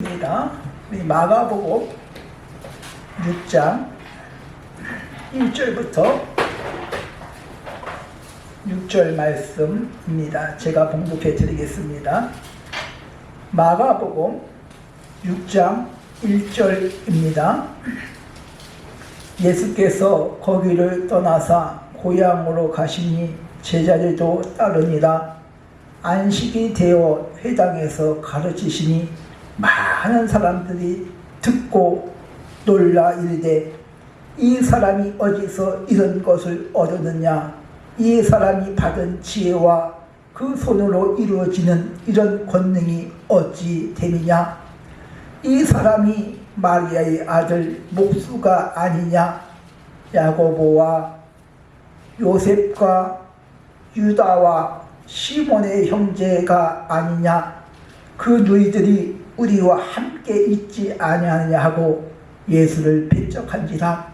읽겠습니다. 마가복음 6장 1절부터 6절 말씀입니다. 제가 봉독해 드리겠습니다. 마가복음 6장 1절입니다. 예수께서 거기를 떠나사 고향으로 가시니 제자들도 따르니라. 안식이 되어 회당에서 가르치시니 많은 사람들이 듣고 놀라 이르되 이 사람이 어디서 이런 것을 얻었느냐? 이 사람이 받은 지혜와 그 손으로 이루어지는 이런 권능이 어찌 됨이냐? 이 사람이 마리아의 아들 목수가 아니냐? 야고보와 요셉과 유다와 시몬의 형제가 아니냐? 그 누이들이 우리와 함께 있지 아니하느냐 하고 예수를 배척한지라.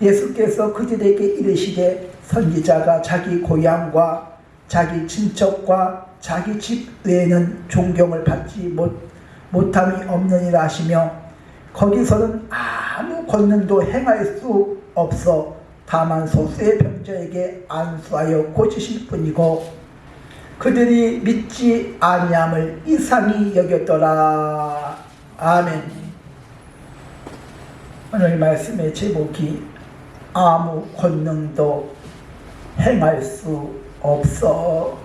예수께서 그들에게 이르시되 선지자가 자기 고향과 자기 친척과 자기 집 외에는 존경을 받지 못함이 없느니라 하시며 거기서는 아무 권능도 행할 수 없어 다만 소수의 병자에게 안수하여 고치실 뿐이고 그들이 믿지 아니함을 이상히 여겼더라. 아멘. 오늘 말씀의 제목이 아무 권능도 행할 수 없어.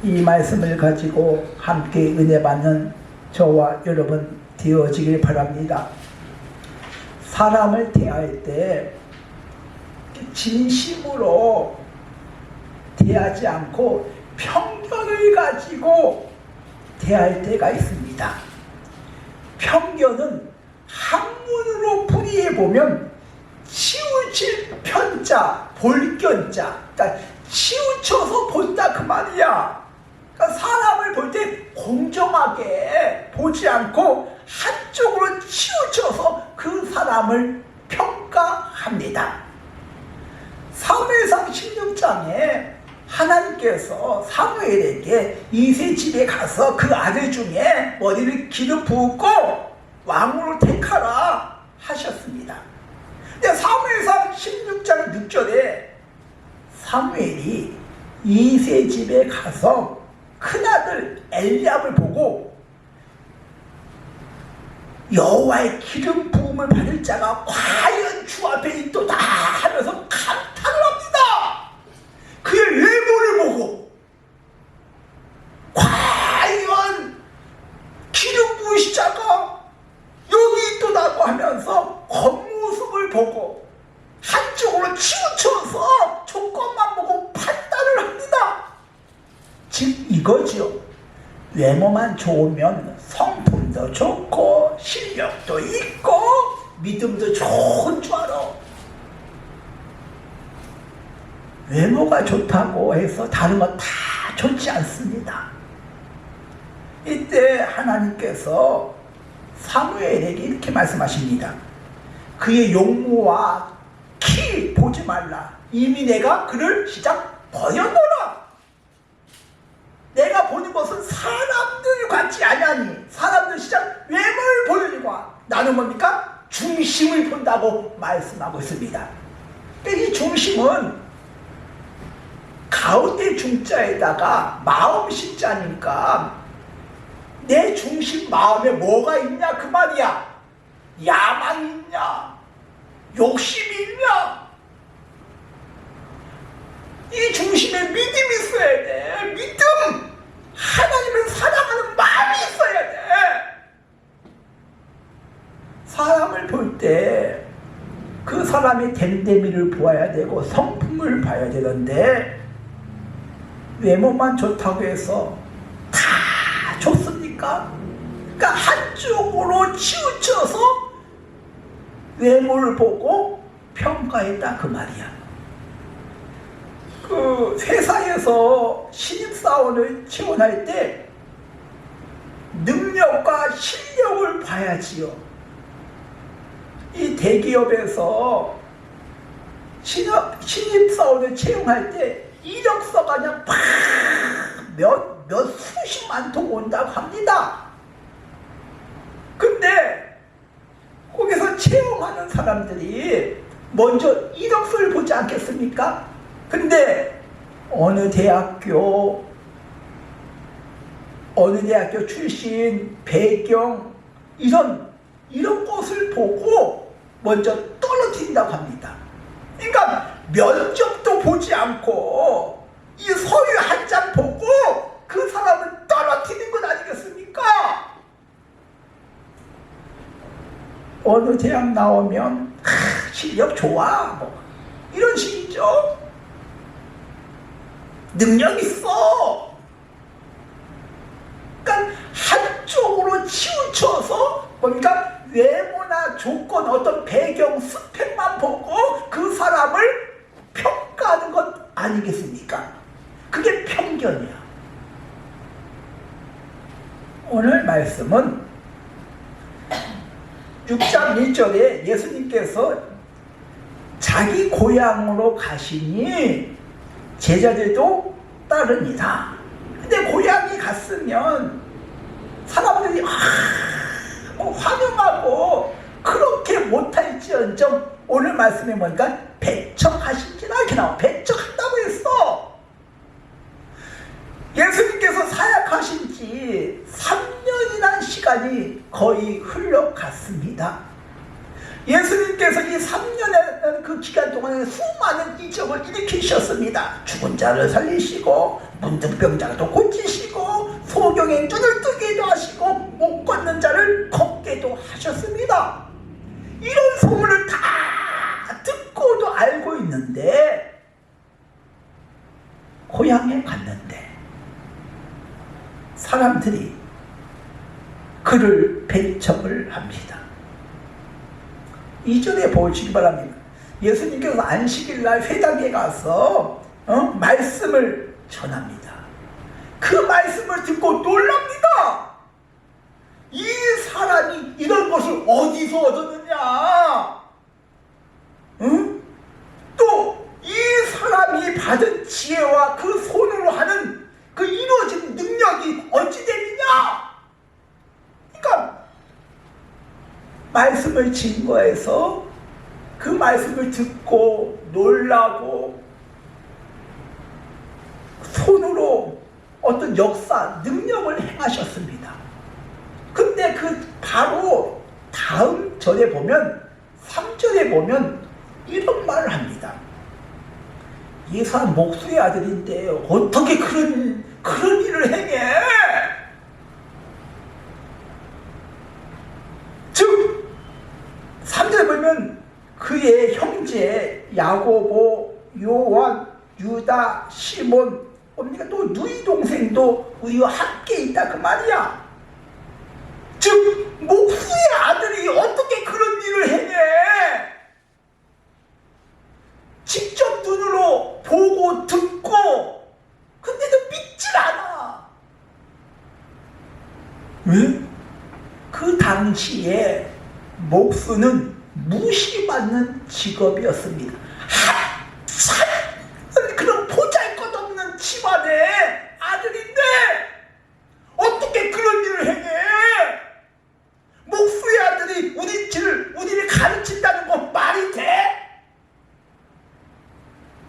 이 말씀을 가지고 함께 은혜 받는 저와 여러분 되어지길 바랍니다. 사람을 대할 때 진심으로 대하지 않고 편견을 가지고 대할 때가 있습니다. 편견은 한문으로 풀이해보면 치우칠 편자, 볼견자, 그러니까 치우쳐서 본다 그 말이야. 그러니까 사람을 볼 때 공정하게 보지 않고 한쪽으로 치우쳐서 그 사람을 평가합니다. 사무엘상 16장에 하나님께서 사무엘에게 이새 집에 가서 그 아들 중에 머리를 기름 부었고 왕으로 택하라 하셨습니다. 근데 사무엘상 16장 6절에 사무엘이 이새 집에 가서 큰아들 엘리압을 보고 여호와의 기름 부음을 받을 자가 과연 주 앞에 있도다 하면서 감탄을 합니다. 그의 외모를 보고 과연 기름 부으신 자가 여기 있도다고 하면서 겉모습을 보고 한쪽으로 치우쳐서 조건만 보고 판단을 합니다. 즉 이거죠. 외모만 좋으면 성품도 좋고 실력도 있고 믿음도 좋은 줄 알아. 외모가 좋다고 해서 다른 거 다 좋지 않습니다. 이때 하나님께서 사무엘에게 이렇게 말씀하십니다. 그의 용모와 키 보지 말라. 이미 내가 그를 시작 버려놓으라. 내가 보는 것은 사람들 같지 아니하니 사람들 시작 외모를 보느니와 나는 뭡니까? 중심을 본다고 말씀하고 있습니다. 이 중심은 가운데 중자에다가 마음 신자니까 내 중심 마음에 뭐가 있냐 그 말이야. 야망이 있냐? 욕심이 있냐? 이 중심에 믿음이 있어야 돼. 믿음! 하나님을 사랑하는 마음이 있어야 돼. 사람을 볼 때 그 사람의 됨됨이를 보아야 되고 성품을 봐야 되는데 외모만 좋다고 해서 다 좋습니까? 그러니까 한쪽으로 치우쳐서 외모를 보고 평가했다 그 말이야. 그 회사에서 신입사원을 지원할 때 능력과 실력을 봐야지요. 이 대기업에서 신입사원을 채용할 때 이력서가 그냥 팍 몇 수십만 통 온다고 합니다. 근데 하는 사람들이 먼저 이력서를 보지 않겠습니까? 근데 어느 대학교 출신, 배경 이런 것을 보고 먼저 떨어뜨린다고 합니다. 그러니까 면접도 보지 않고 이 서류 한 장 보고 그 사람을 떨어뜨리는 것 아니겠습니까? 어느 대학 나오면 실력 좋아 뭐 이런 식이죠. 능력 있어. 그러니까 한쪽으로 치우쳐서 뭡니까? 외모나 조건, 어떤 배경, 스펙만 보고 그 사람을 평가하는 것 아니겠습니까? 그게 편견이야. 오늘 말씀은 6장 1절에 예수님께서 자기 고향으로 가시니 제자들도 따르니라. 근데 고향에 갔으면 사람들이 환영하고 그렇게 못할지언정 오늘 말씀에 보니까 배척하신지라 이렇게 나와. 배척한다고 했어. 예수님께서 사역하신 지 3년이라는 시간이 거의 흘러갔습니다. 예수님께서 이 3년의 그 기간 동안에 수많은 이적을 일으키셨습니다. 죽은 자를 살리시고 문둥병자도 고치시고 소경의 눈을 뜨게도 하시고 못 걷는 자를 걷게도 하셨습니다. 이런 소문을 다 듣고도 알고 있는데 고향에 갔는데 사람들이 그를 배척을 합니다. 이전에 보시기 바랍니다. 예수님께서 안식일날 회당에 가서 말씀을 전합니다. 그 말씀을 듣고 놀랍니다. 이 사람이 이런 것을 어디서 얻었느냐? 또 이 사람이 받은 지혜와 그 손으로 하는 그 이루어진 능력이 어찌 되느냐? 그러니까 말씀을 증거해서 그 말씀을 듣고 놀라고 손으로 어떤 역사, 능력을 행하셨습니다. 근데 그 바로 다음 절에 보면 3절에 보면 이런 말을 합니다. 이 사람 목수의 아들인데 어떻게 그런 일을 행해? 즉 3절에 보면 그의 형제 야고보, 요한, 유다, 시몬 뭡니까? 또 누이 동생도 우리와 함께 있다 그 말이야. 즉 목수의 아들이 어떻게 그런 일을 행해? 직접 눈으로 보고 듣고 근데도 믿질 않아. 왜? 그 당시에 목수는 무시받는 직업이었습니다. 한참 그런 보잘것없는 집안의 아들인데 어떻게 그런 일을 행해? 목수의 아들이 우리를 가르친다는 건 말이 돼?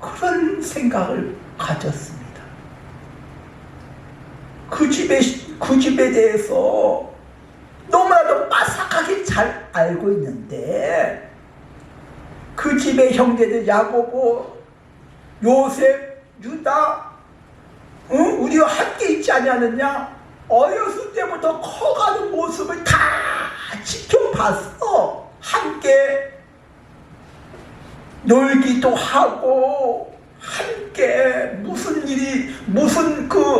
그런 생각을 가졌습니다. 그 집에 대해서 너무나도 빠삭하게 잘 알고 있는데 그 집의 형제들 야고보, 요셉, 유다 우리와 함께 있지 아니하느냐? 어렸을 때부터 커가는 모습을 다 지켜봤어. 함께 놀기도 하고 함께 무슨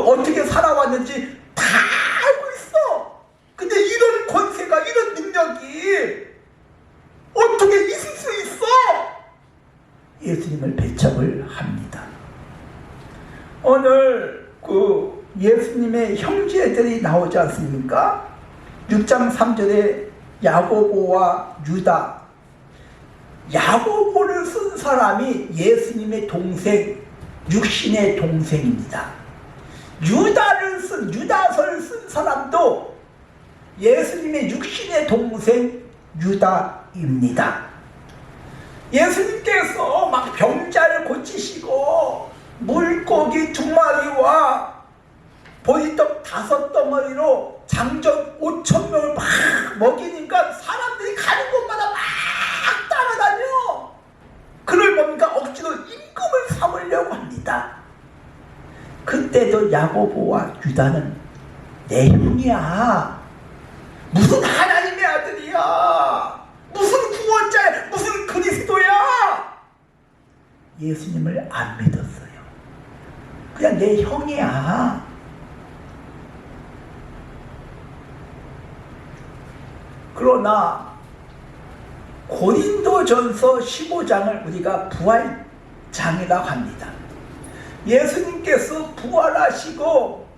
어떻게 살아왔는지 다 알고 있어. 근데 이런 권세가 이런 능력이 어떻게 있을 수 있어? 예수님을 배척을 합니다. 오늘 예수님의 형제들이 나오지 않습니까? 6장 3절에 야고보와 유다. 야고보를 쓴 사람이 예수님의 동생, 육신의 동생입니다. 유다서를 쓴 사람도 예수님의 육신의 동생 유다입니다. 예수님께서 막 병자를 고치시고 물고기 2마리와 보리떡 5덩어리로 장전 5,000명을 막 먹이니까 사람들이 가는 곳마다 막 따라다녀. 그를 뭡니까? 억지로 임금을 삼으려고 합니다. 그때도 야고보와 유다는 내 형이야. 무슨 하나님의 아들이야. 무슨 구원자야. 무슨 그리스도야. 예수님을 안 믿었어요. 그냥 내 형이야. 그러나 고린도전서 15장을 우리가 부활장이라고 합니다. 예수님께서 부활하시고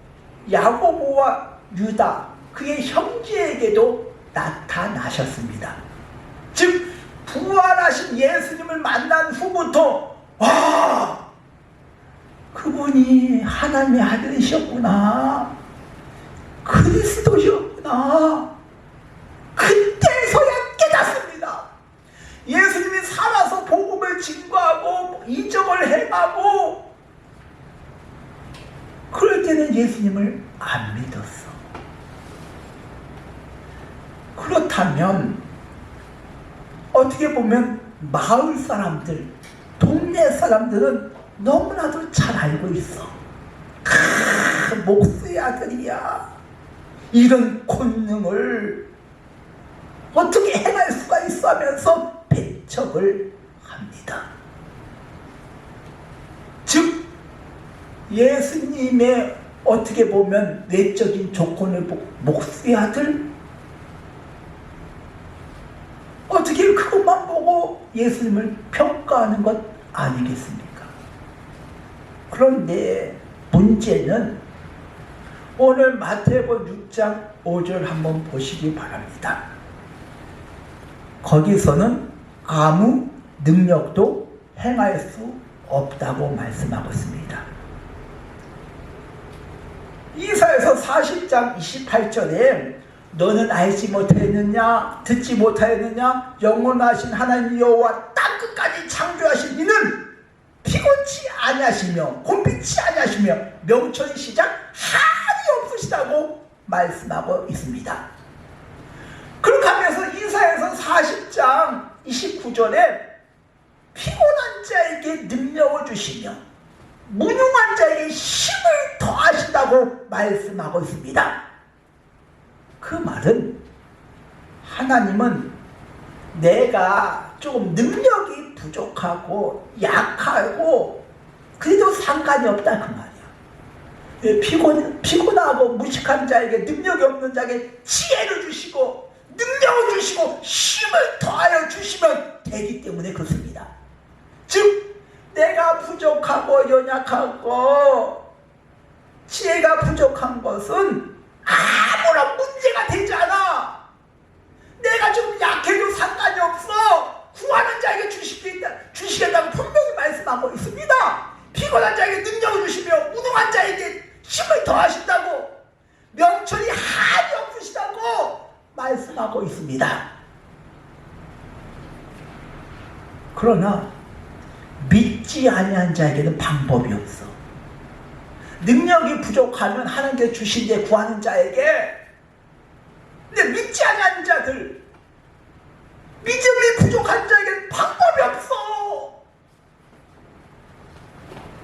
야고보와 유다 그의 형제에게도 나타나셨습니다. 즉 부활하신 예수님을 만난 후부터 와, 그분이 하나님의 아들이셨구나, 그리스도셨구나, 그때서야 깨닫습니다. 예수님이 살아서 복음을 증거하고 이적을 행하고 그럴 때는 예수님을 안 믿었어. 그렇다면 어떻게 보면 마을 사람들, 동네 사람들은 너무나도 잘 알고 있어. 목수의 아들이야. 이런 권능을 어떻게 행할 수가 있어 하면서 배척을 합니다. 즉 예수님의 어떻게 보면 내적인 조건을 보고 목수의 아들? 어떻게 그것만 보고 예수님을 평가하는 것 아니겠습니까? 그런데 문제는 오늘 마태복음 6장 5절 한번 보시기 바랍니다. 거기서는 아무 능력도 행할 수 없다고 말씀하고 있습니다. 이사야서 40장 28절에 너는 알지 못하였느냐, 듣지 못하였느냐, 영원하신 하나님 여호와 땅끝까지 창조하신 이는 피곤치 아니하시며 곤피치 아니하시며 명철이 시작 한이 없으시다고 말씀하고 있습니다. 그렇게 하면서 이사야서 40장 29절에 피곤한 자에게 능력을 주시며 무능한 자에게 힘을 더하신다고 말씀하고 있습니다. 그 말은 하나님은 내가 조금 능력이 부족하고 약하고 그래도 상관이 없다 그 말이야. 피곤하고 무식한 자에게, 능력이 없는 자에게 지혜를 주시고 능력을 주시고 힘을 더하여 주시면 되기 때문에 그렇습니다. 즉 내가 부족하고 연약하고 지혜가 부족한 것은 아무런 문제가 되지 않아. 내가 좀 약해도 상관이 없어. 구하는 자에게 주시겠다고 분명히 말씀하고 있습니다. 피곤한 자에게 능력을 주시며 무능한 자에게 힘을 더하신다고, 명철이 한이 없으시다고 말씀하고 있습니다. 그러나 믿지 아니한 자에게는 방법이 없어. 능력이 부족하면 하나님께 주신데 구하는 자에게. 근데 믿지 아니한 자들, 믿음이 부족한 자에게는 방법이 없어.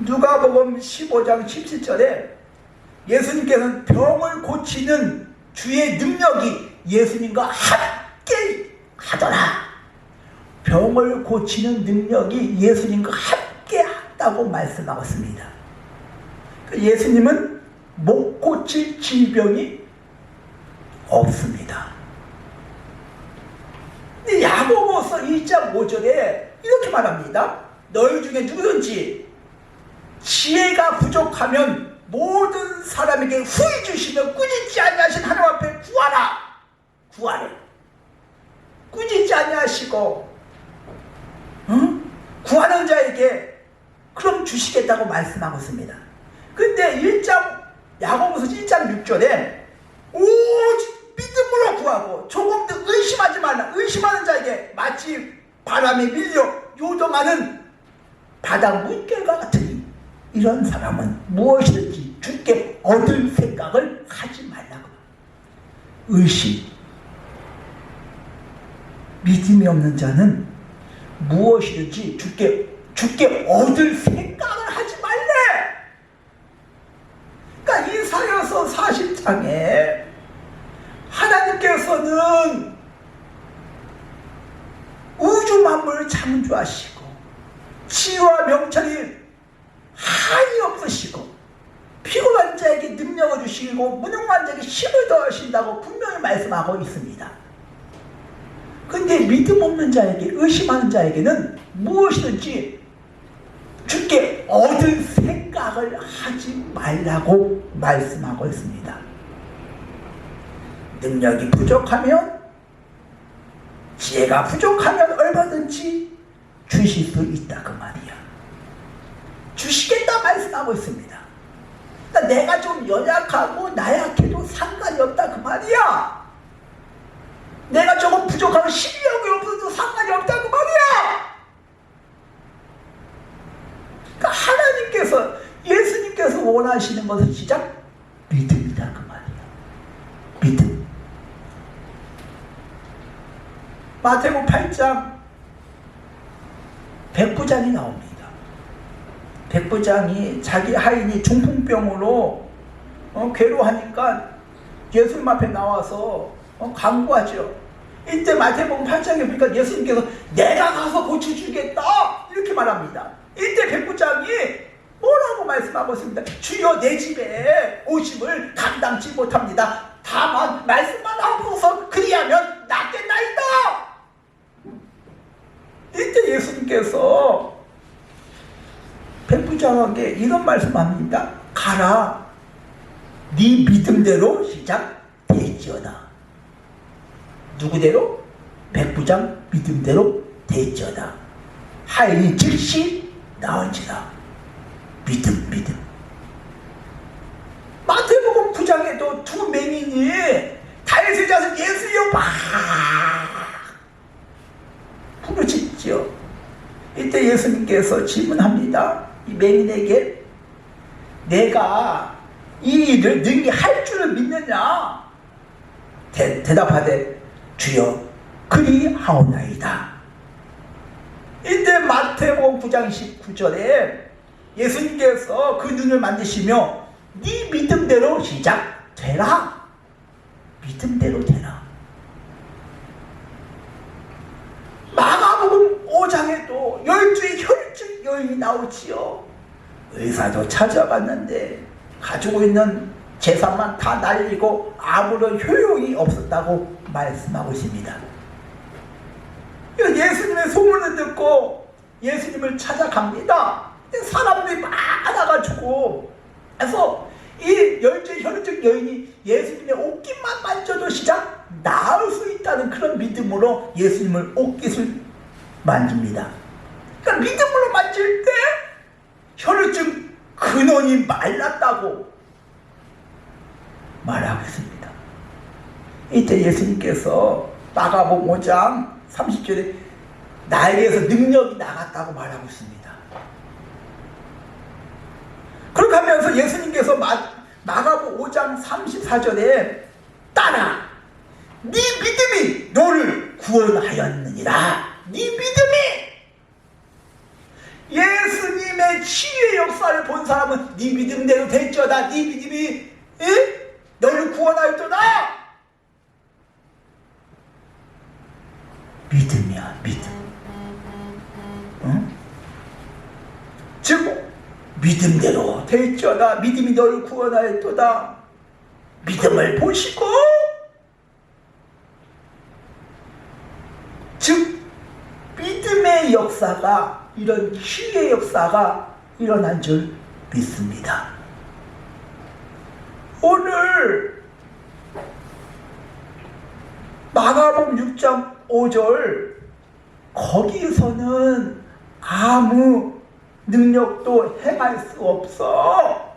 누가복음 15장 17절에 예수님께서는 병을 고치는 주의 능력이 예수님과 함께 하더라. 병을 고치는 능력이 예수님과 함께 한다고 말씀하고 있습니다. 예수님은 못 고칠 질병이 없습니다. 근데 야고보서 1장 5절에 이렇게 말합니다. 너희 중에 누구든지 지혜가 부족하면 모든 사람에게 후히 주시며 꾸짖지 아니하신 하나님 앞에 구하라. 구하래. 꾸짖지 아니하시고 구하는 자에게 그럼 주시겠다고 말씀하고 있습니다. 근데 야고보서 1장 6절에 오직 믿음으로 구하고 조금도 의심하지 말라. 의심하는 자에게 마치 바람에 밀려 요동하는 바다 물결과 같으니 이런 사람은 무엇이든지 주께 얻을 생각을 하지 말라고. 의심, 믿음이 없는 자는 무엇이든지 주께 얻을 생각을 하지 말래. 그러니까 이사야서 40장에 하나님께서는 우주 만물을 창조하시고 지혜와 명철이 한이 없으시고 피곤한 자에게 능력을 주시고 무능한 자에게 힘을 더하신다고 분명히 말씀하고 있습니다. 근데 믿음 없는 자에게, 의심하는 자에게는 무엇이든지 주께 얻을 생각을 하지 말라고 말씀하고 있습니다. 능력이 부족하면, 지혜가 부족하면 얼마든지 주실 수 있다 그 말이야. 주시겠다 말씀하고 있습니다. 그러니까 내가 좀 연약하고 나약해도 상관이 없다 그 말이야. 내가 조금 부족하고 실력이 없어도 상관이 없다 그 말이야. 그러니까 하나님께서, 예수님께서 원하시는 것은 시작 믿음이다 그 말이야. 믿음. 마태복음 8장 백부장이 나옵니다. 백부장이 자기 하인이 중풍병으로 괴로워하니까 예수님 앞에 나와서 간구하죠. 이때 마태복음 8장에 보니까 예수님께서 내가 가서 고쳐주겠다 이렇게 말합니다. 이때 백부장이 뭐라고 말씀하고 있습니다. 주여 내 집에 오심을 감당치 못합니다. 다만 말씀만 하고서 그리하면 낫겠나이다. 이때 예수님께서 백부장에게 이런 말씀합니다. 가라, 네 믿음대로 시작 되지어다. 누구대로? 백부장 믿음대로 되지어다. 하인이 즉시 나은지라. 믿음. 마태복음 9장에도 두 맹인이 다윗의 자손 예수여 막 부르짖죠. 이때 예수님께서 질문합니다. 이 맹인에게 내가 이 일을 능히 할 줄을 믿느냐? 대답하되 주여 그리하오나이다. 이때 마태복음 9장 19절에 예수님께서 그 눈을 만지시며 네 믿음대로 시작 되라. 믿음대로 되라. 마가복음 5장에도 12의 혈증 여인이 나오지요. 의사도 찾아갔는데 가지고 있는 재산만 다 날리고 아무런 효용이 없었다고 말씀하고 있습니다. 예수님의 소문을 듣고 예수님을 찾아갑니다. 사람들이 많아가지고 그래서 이 열째 혈증 여인이 예수님의 옷깃만 만져도 시작 나을 수 있다는 그런 믿음으로 예수님을 옷깃을 만집니다. 그러니까 믿음으로 만질 때 혈증 근원이 말랐다고 말하고 있습니다. 이때 예수님께서 마가복음 5장 30절에 나에게서 능력이 나갔다고 말하고 있습니다. 그렇게 하면서 예수님께서 마가복음 5장 34절에 따라 네 믿음이 너를 구원하였느니라. 네 믿음이. 예수님의 치유의 역사를 본 사람은 네 믿음대로 될지어다. 네 믿음이 너를 구원하였도다. 믿음이야, 믿음. 응? 즉 믿음대로 될지어다. 믿음이 너를 구원하였도다. 믿음을 보시고 즉 믿음의 역사가, 이런 치유의 역사가 일어난 줄 믿습니다. 오늘 마가복음 6장 5절 거기서는 아무 능력도 행할 수 없어.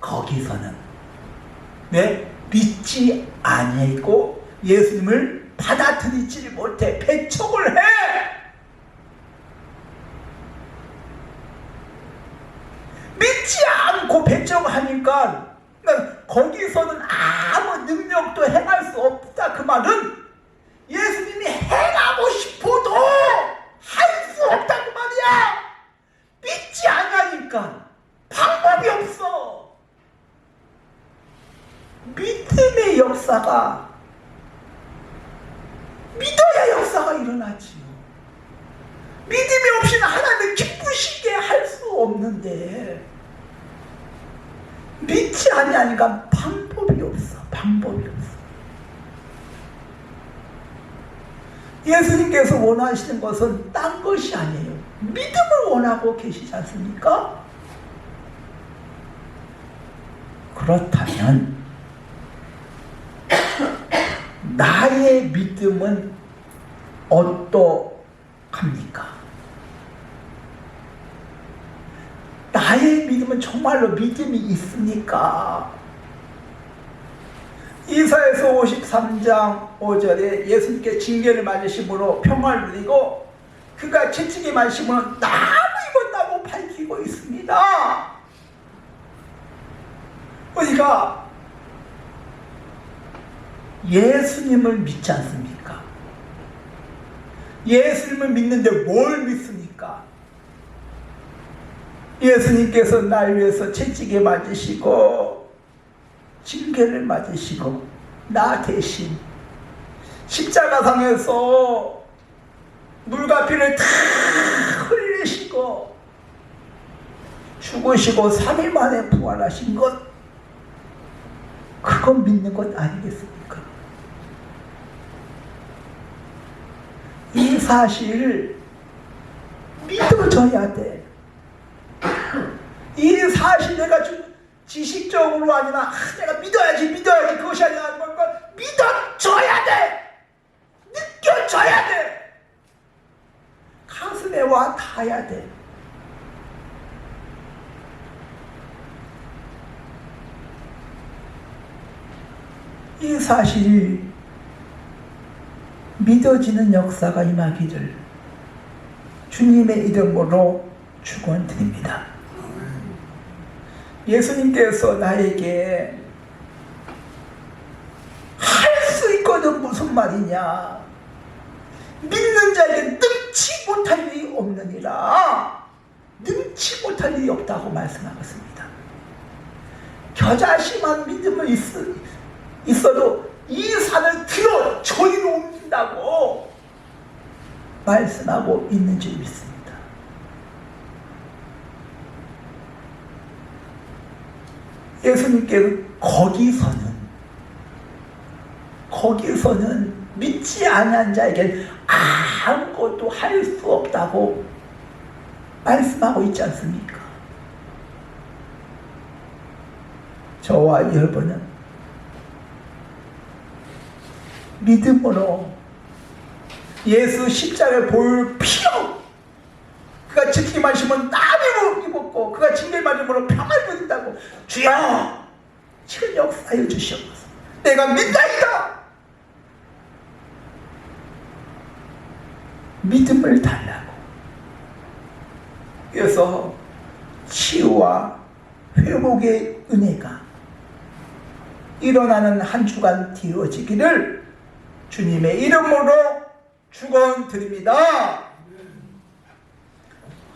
거기서는 믿지 아니하고 예수님을 받아들이지 못해 배척을 해. 결정하니까 그러니까 거기서는 아무 능력도 행할 수 없다. 그 말은 예수님이 행하고 싶어도 할 수 없다고 말이야. 믿지 않으니까 방법이 없어. 믿음의 역사가, 믿어야 역사가 일어나지요. 믿음이 없이는 하나님을 기쁘시게 할 수 없는데, 믿지 않으니까 방법이 없어. 방법이 없어. 예수님께서 원하시는 것은 딴 것이 아니에요. 믿음을 원하고 계시지 않습니까? 그렇다면 나의 믿음은 어떠합니까? 나의 믿음은 정말로 믿음이 있습니까? 이사야서 53장 5절에 예수님께 징계를 맞으심으로 평화를 누리고 그가 채찍에 맞으심으로 나무 입었다고 밝히고 있습니다. 우리가 예수님을 믿지 않습니까? 예수님을 믿는데 뭘 믿습니까? 예수님께서 날 위해서 채찍에 맞으시고 징계를 맞으시고 나 대신 십자가상에서 물과 피를 다 흘리시고 죽으시고 3일 만에 부활하신 것, 그건 믿는 것 아니겠습니까? 이 사실을 믿어줘야 돼. 이 사실 내가 지식적으로 아니라 내가 믿어야지 그것이 아니라 믿어줘야 돼. 느껴져야 돼. 가슴에 와 닿아야 돼. 이 사실이 믿어지는 역사가 임하기를 주님의 이름으로 축원드립니다. 예수님께서 나에게 할 수 있거든 무슨 말이냐, 믿는 자에게 능치 못할 일이 없느니라. 능치 못할 일이 없다고 말씀하셨습니다. 겨자씨만 믿음은 있어도 이 산을 들어 저리로 옮긴다고 말씀하고 있는 줄 믿습니다. 예수님께서 거기서는 믿지 않은 자에게 아무것도 할 수 없다고 말씀하고 있지 않습니까? 저와 여러분은 믿음으로 예수 십자가에 보혈 피로 그가 징계 맞으면 땀을 입었고 그가 징계 맞음으로 평화를 누린다고 주여 지금 역사해 주시옵소서. 내가 믿나이다. 믿음을 달라고. 그래서 치유와 회복의 은혜가 일어나는 한 주간 되어지기를 주님의 이름으로 축원드립니다.